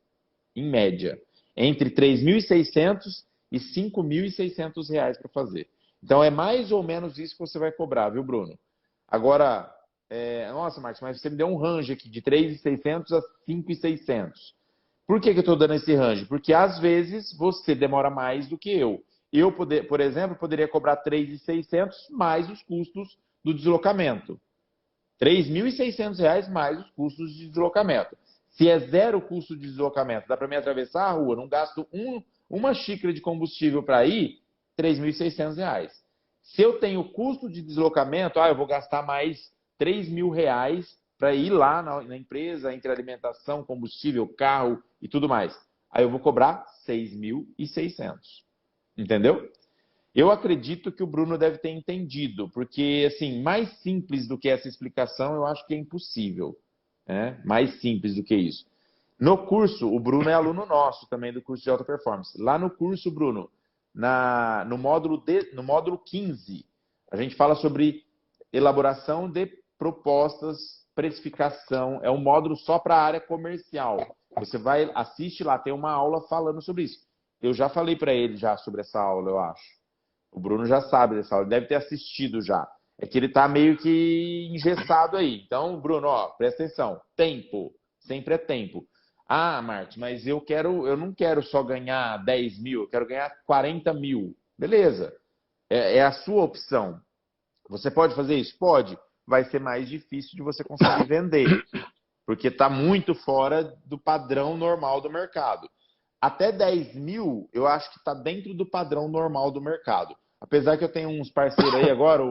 Em média. Entre R$ 3.600 e R$ 5.600 para fazer. Então, é mais ou menos isso que você vai cobrar, viu, Bruno? Agora, nossa, Marcos, mas você me deu um range aqui de 3.600 a 5.600. Por que eu estou dando esse range? Porque, às vezes, você demora mais do que eu. Eu, por exemplo, poderia cobrar 3.600 mais os custos do deslocamento. R$ 3.600 mais os custos de deslocamento. Se é zero custo de deslocamento, dá para me atravessar a rua, não gasto uma xícara de combustível para ir, R$ 3.600. Se eu tenho custo de deslocamento, eu vou gastar mais R$ 3.000 para ir lá na empresa, entre alimentação, combustível, carro e tudo mais. Aí eu vou cobrar 6.600. Entendeu? Eu acredito que o Bruno deve ter entendido, porque, assim, mais simples do que essa explicação, eu acho que é impossível. Né? Mais simples do que isso. No curso, o Bruno é aluno nosso também do curso de alta performance. Lá no curso, Bruno, no módulo 15, a gente fala sobre elaboração de propostas, precificação. É um módulo só para a área comercial. Você assiste lá, tem uma aula falando sobre isso. Eu já falei para ele já sobre essa aula, eu acho. O Bruno já sabe dessa aula, deve ter assistido já. É que ele está meio que engessado aí. Então, Bruno, presta atenção. Tempo. Sempre é tempo. Ah, Marcos, mas eu não quero só ganhar 10 mil, eu quero ganhar 40 mil. Beleza. É a sua opção. Você pode fazer isso? Pode. Vai ser mais difícil de você conseguir vender. Porque está muito fora do padrão normal do mercado. Até 10 mil, eu acho que está dentro do padrão normal do mercado. Apesar que eu tenho uns parceiros aí agora,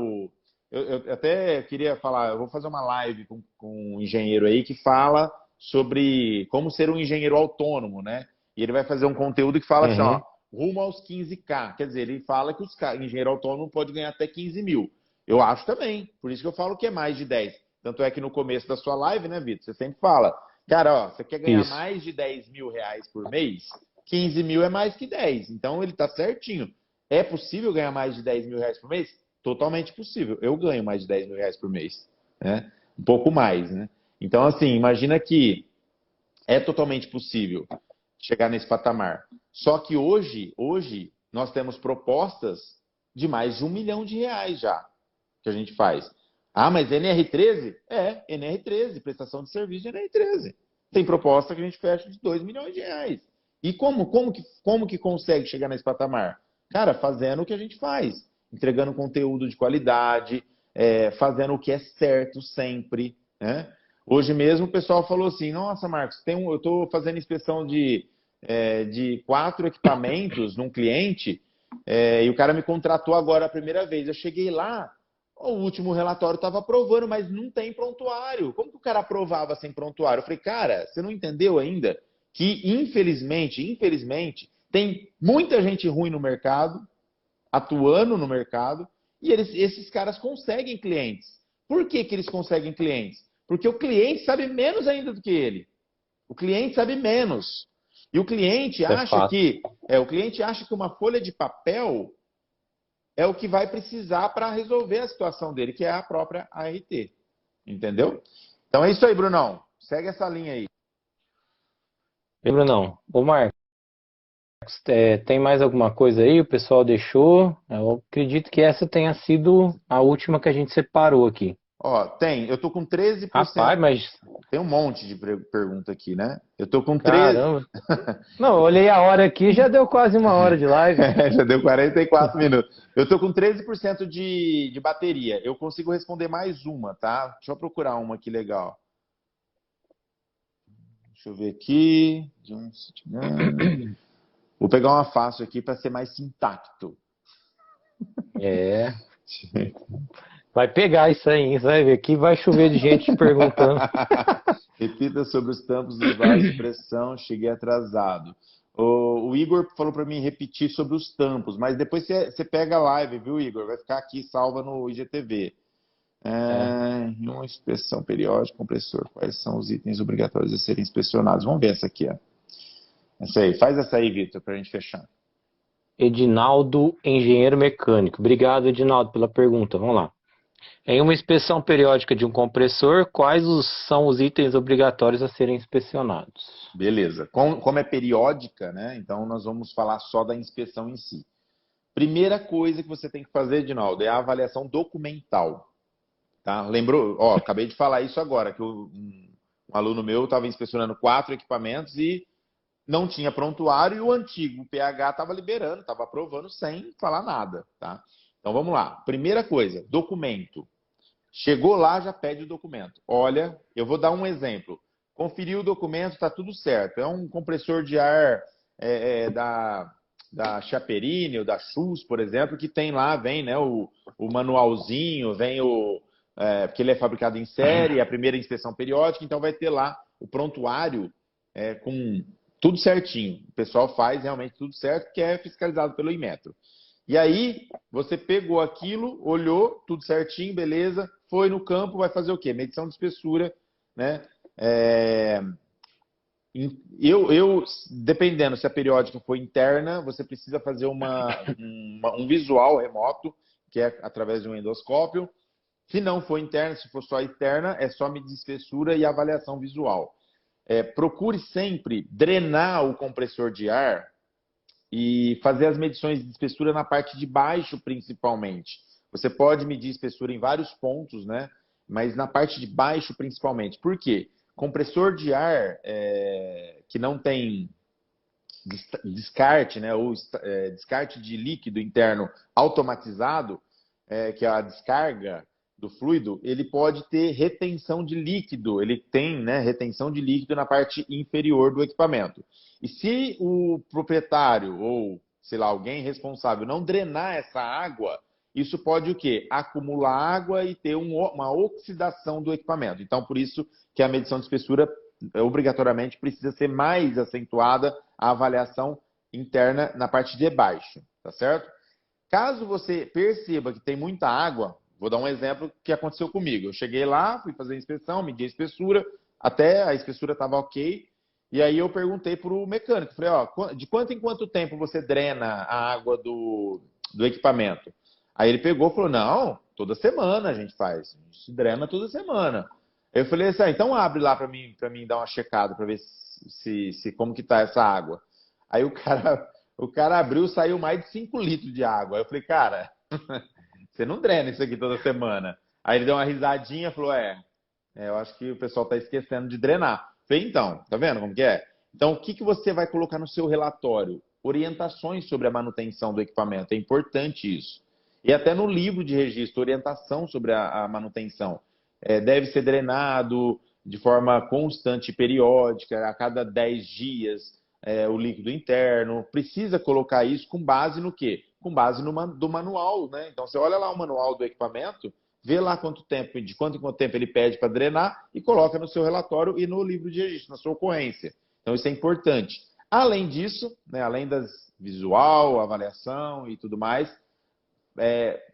eu até queria falar, eu vou fazer uma live com um engenheiro aí que fala sobre como ser um engenheiro autônomo, né? E ele vai fazer um conteúdo que fala assim, rumo aos 15K. Quer dizer, ele fala que o engenheiro autônomo pode ganhar até 15 mil. Eu acho também, por isso que eu falo que é mais de 10. Tanto é que no começo da sua live, né, Vitor, você sempre fala, cara, você quer ganhar mais de 10 mil reais por mês? 15 mil é mais que 10. Então ele está certinho. É possível ganhar mais de 10 mil reais por mês? Totalmente possível. Eu ganho mais de 10 mil reais por mês. Né? Um pouco mais, né? Então, assim, imagina que é totalmente possível chegar nesse patamar. Só que hoje nós temos propostas de mais de R$ 1 milhão já que a gente faz. Ah, mas NR13? NR13, prestação de serviço de NR13. Tem proposta que a gente fecha de 2 milhões de reais. E como que consegue chegar nesse patamar? Cara, fazendo o que a gente faz. Entregando conteúdo de qualidade, fazendo o que é certo sempre. Né? Hoje mesmo o pessoal falou assim, nossa, Marcos, eu estou fazendo inspeção de 4 equipamentos num cliente e o cara me contratou agora a primeira vez. Eu cheguei lá, o último relatório estava aprovando, mas não tem prontuário. Como que o cara aprovava sem prontuário? Eu falei, cara, você não entendeu ainda que infelizmente, tem muita gente ruim no mercado, atuando no mercado, e esses caras conseguem clientes. Por que eles conseguem clientes? Porque o cliente sabe menos ainda do que ele. O cliente sabe menos. E o cliente acha que uma folha de papel é o que vai precisar para resolver a situação dele, que é a própria ART. Entendeu? Então é isso aí, Brunão. Segue essa linha aí. Lembra não? Ô Marcos, tem mais alguma coisa aí? O pessoal deixou. Eu acredito que essa tenha sido a última que a gente separou aqui. Ó, eu tô com 13%. Rapaz, mas Tem um monte de pergunta aqui, né? Eu tô com 13. caramba. Não, eu olhei a hora aqui, já deu quase 1 hora de live. Já deu 44 minutos. Eu tô com 13% de bateria. Eu consigo responder mais uma, tá? Deixa eu procurar uma aqui legal. Deixa eu ver aqui. Vou pegar uma fácil aqui para ser mais intacto. É. Vai pegar isso aí, hein? Você vai ver. Aqui vai chover de gente perguntando. Repita sobre os tampos dos vasos de pressão. Cheguei atrasado. O Igor falou para mim repetir sobre os tampos, mas depois você pega a live, viu, Igor? Vai ficar aqui salva no IGTV. Uma inspeção periódica, compressor. Quais são os itens obrigatórios a serem inspecionados? Vamos ver essa aqui, ó. Essa aí. Faz essa aí, Vitor, para a gente fechar. Edinaldo, engenheiro mecânico. Obrigado, Edinaldo, pela pergunta. Vamos lá. Em uma inspeção periódica de um compressor, são os itens obrigatórios a serem inspecionados? Beleza. Como é periódica, né? Então nós vamos falar só da inspeção em si. Primeira coisa que você tem que fazer, Edinaldo, é a avaliação documental. Tá? Lembrou? Ó, acabei de falar isso agora, que um aluno meu estava inspecionando 4 equipamentos e não tinha prontuário e o antigo PH estava liberando, estava aprovando sem falar nada. Tá? Então vamos lá. Primeira coisa, documento. Chegou lá, já pede o documento. Olha, eu vou dar um exemplo. Conferiu o documento, está tudo certo. É um compressor de ar da Chaperini ou da Schultz, por exemplo, que tem lá, vem, né, o manualzinho, vem porque ele é fabricado em série, é a primeira inspeção periódica, então vai ter lá o prontuário com tudo certinho. O pessoal faz realmente tudo certo, que é fiscalizado pelo Inmetro. E aí, você pegou aquilo, olhou, tudo certinho, beleza, foi no campo, vai fazer o quê? Medição de espessura, né? Dependendo se a periódica for interna, você precisa fazer um visual remoto, que é através de um endoscópio. Se não for interna, se for só externa, é só medir espessura e avaliação visual. Procure sempre drenar o compressor de ar e fazer as medições de espessura na parte de baixo, principalmente. Você pode medir espessura em vários pontos, né? Mas na parte de baixo, principalmente. Por quê? Compressor de ar que não tem descarte, né? Ou descarte de líquido interno automatizado, que é a descarga do fluido, ele pode ter retenção de líquido. Ele tem, né, retenção de líquido na parte inferior do equipamento. E se o proprietário ou, sei lá, alguém responsável não drenar essa água, isso pode o quê? Acumular água e ter uma oxidação do equipamento. Então, por isso que a medição de espessura obrigatoriamente precisa ser mais acentuada a avaliação interna na parte de baixo, tá certo? Caso você perceba que tem muita água, vou dar um exemplo que aconteceu comigo. Eu cheguei lá, fui fazer a inspeção, medi a espessura, até a espessura estava ok. E aí eu perguntei para o mecânico, falei, ó, de quanto em quanto tempo você drena a água do equipamento? Aí ele pegou e falou, não, toda semana a gente faz, a gente drena toda semana. Eu falei assim, então abre lá para mim dar uma checada, para ver se como que tá essa água. Aí o cara abriu, saiu mais de 5 litros de água. Aí eu falei, cara, você não drena isso aqui toda semana. Aí ele deu uma risadinha e falou, eu acho que o pessoal está esquecendo de drenar. Falei, então, tá vendo como que é? Então, o que você vai colocar no seu relatório? Orientações sobre a manutenção do equipamento. É importante isso. E até no livro de registro, orientação sobre a manutenção. Deve ser drenado de forma constante e periódica, a cada 10 dias, o líquido interno. Precisa colocar isso com base no quê? Com base do manual, né? Então, você olha lá o manual do equipamento, vê lá de quanto em quanto tempo ele pede para drenar e coloca no seu relatório e no livro de registro, na sua ocorrência. Então, isso é importante. Além disso, né, além das visual, avaliação e tudo mais,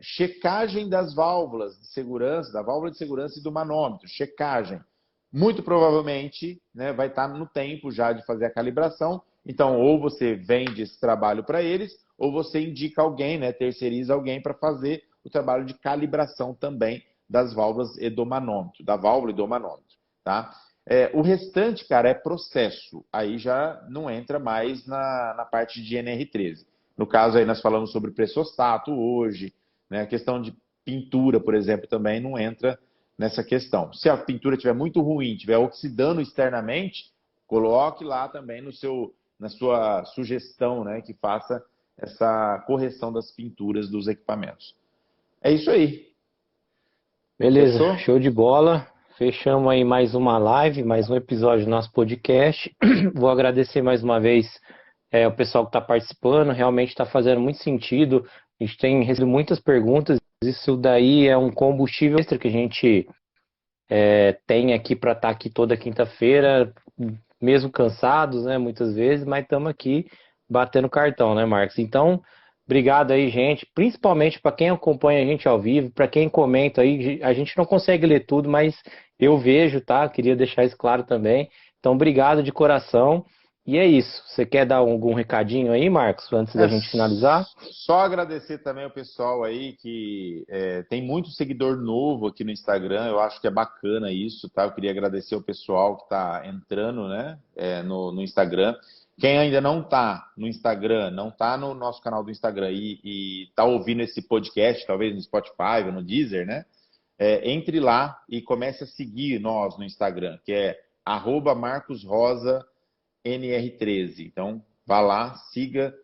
checagem das válvulas de segurança, da válvula de segurança e do manômetro, checagem. Muito provavelmente, né, vai estar no tempo já de fazer a calibração. Então, ou você vende esse trabalho para eles, ou você indica alguém, né, terceiriza alguém para fazer o trabalho de calibração também das válvulas e do manômetro, da válvula e do manômetro, tá? O restante, cara, é processo. Aí já não entra mais na parte de NR13. No caso, aí nós falamos sobre pressostato hoje, né? A questão de pintura, por exemplo, também não entra nessa questão. Se a pintura estiver muito ruim, estiver oxidando externamente, coloque lá também na sua sugestão, né? Que faça essa correção das pinturas dos equipamentos. É isso aí. Beleza, Fechou? show de bola. Fechamos aí mais uma live, mais um episódio do nosso podcast. Vou agradecer mais uma vez o pessoal que está participando. Realmente está fazendo muito sentido. A gente tem recebido muitas perguntas. Isso daí é um combustível extra que a gente tem aqui para estar aqui toda quinta-feira, mesmo cansados, né? Muitas vezes, mas estamos aqui batendo cartão, né, Marcos? Então, obrigado aí, gente. Principalmente para quem acompanha a gente ao vivo, para quem comenta aí. A gente não consegue ler tudo, mas eu vejo, tá? Queria deixar isso claro também. Então, obrigado de coração. E é isso. Você quer dar algum recadinho aí, Marcos, antes da gente finalizar? Só agradecer também o pessoal aí que tem muito seguidor novo aqui no Instagram. Eu acho que é bacana isso, tá? Eu queria agradecer o pessoal que está entrando, né, no Instagram. Quem ainda não está no Instagram, não está no nosso canal do Instagram e está ouvindo esse podcast, talvez no Spotify ou no Deezer, né? Entre lá e comece a seguir nós no Instagram, que é @marcosrosa NR13. Então, vá lá, siga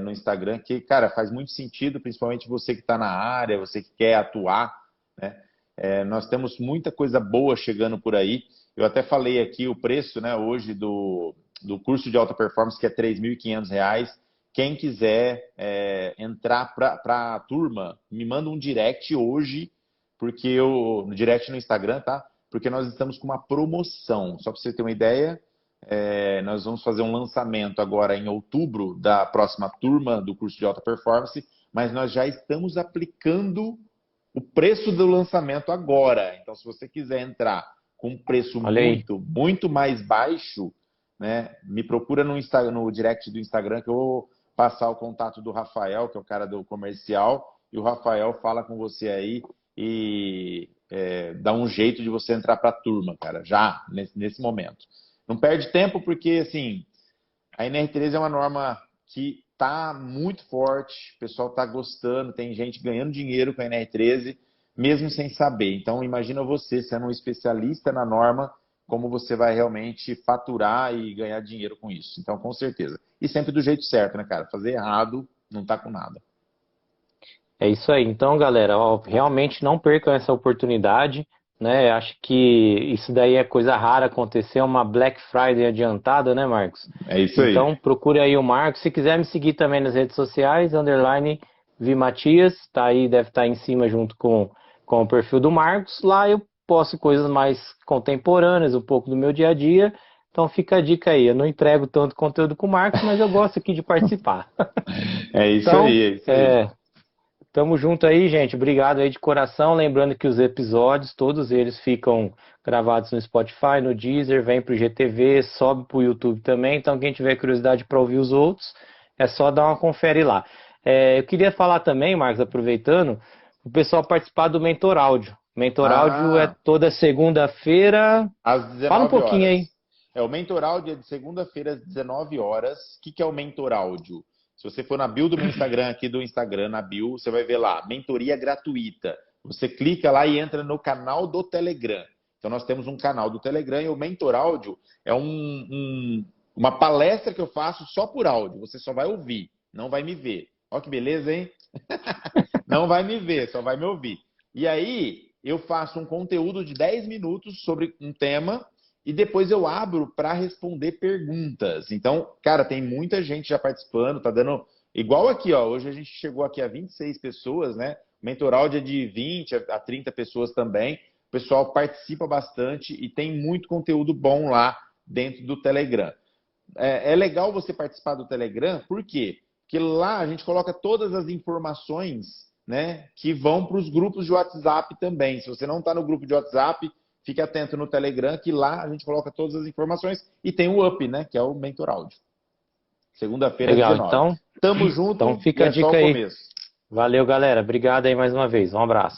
no Instagram, que, cara, faz muito sentido, principalmente você que está na área, você que quer atuar, né? Nós temos muita coisa boa chegando por aí. Eu até falei aqui o preço, né, hoje do curso de alta performance, que é R$3.500. Quem quiser entrar para a turma, me manda um direct hoje, porque no direct no Instagram, tá? Porque nós estamos com uma promoção. Só para você ter uma ideia, nós vamos fazer um lançamento agora em outubro da próxima turma do curso de alta performance, mas nós já estamos aplicando o preço do lançamento agora. Então, se você quiser entrar com um preço muito, muito mais baixo, né, me procura no direct do Instagram, que eu vou passar o contato do Rafael, que é o cara do comercial, e o Rafael fala com você aí e dá um jeito de você entrar para a turma, cara, já nesse momento. Não perde tempo porque, assim, a NR13 é uma norma que está muito forte, o pessoal está gostando, tem gente ganhando dinheiro com a NR13, mesmo sem saber. Então, imagina você sendo um especialista na norma, como você vai realmente faturar e ganhar dinheiro com isso. Então, com certeza. E sempre do jeito certo, né, cara? Fazer errado não tá com nada. É isso aí. Então, galera, ó, realmente não percam essa oportunidade, né? Acho que isso daí é coisa rara acontecer, uma Black Friday adiantada, né, Marcos? É isso aí. Então, procure aí o Marcos. Se quiser me seguir também nas redes sociais, _ Vimatias, tá aí, deve estar em cima junto com o perfil do Marcos. Lá eu posto coisas mais contemporâneas, um pouco do meu dia a dia. Então fica a dica aí. Eu não entrego tanto conteúdo com o Marcos, mas eu gosto aqui de participar. É isso Então, aí, é isso aí. tamo junto aí, gente. Obrigado aí de coração. Lembrando que os episódios, todos eles ficam gravados no Spotify, no Deezer, vem pro GTV, sobe pro YouTube também. Então, quem tiver curiosidade para ouvir os outros, é só dar uma confere lá. Eu queria falar também, Marcos, aproveitando, o pessoal participar do Mentor Áudio. Mentor Áudio é Ah, toda segunda-feira. às Fala um 19 pouquinho horas. aí. O Mentor Áudio é de segunda-feira às 19 horas. O que é o Mentor Áudio? Se você for na bio do meu Instagram, aqui do Instagram, na bio, você vai ver lá, mentoria gratuita. Você clica lá e entra no canal do Telegram. Então, nós temos um canal do Telegram e o Mentor Áudio é uma palestra que eu faço só por áudio. Você só vai ouvir, não vai me ver. Olha que beleza, hein? Não vai me ver, só vai me ouvir. E aí, eu faço um conteúdo de 10 minutos sobre um tema e depois eu abro para responder perguntas. Então, cara, tem muita gente já participando, tá dando... Igual aqui, ó, hoje a gente chegou aqui a 26 pessoas, né? O Mentoral é de 20 a 30 pessoas também. O pessoal participa bastante e tem muito conteúdo bom lá dentro do Telegram. É legal você participar do Telegram, por quê? Porque lá a gente coloca todas as informações, né, que vão para os grupos de WhatsApp também. Se você não está no grupo de WhatsApp, fique atento no Telegram, que lá a gente coloca todas as informações e tem o UP, né, que é o Mentor Áudio. Segunda-feira, às Legal, 19. Tamo junto então e fica a é só o dica aí. começo. Valeu, galera. Obrigado aí mais uma vez. Um abraço.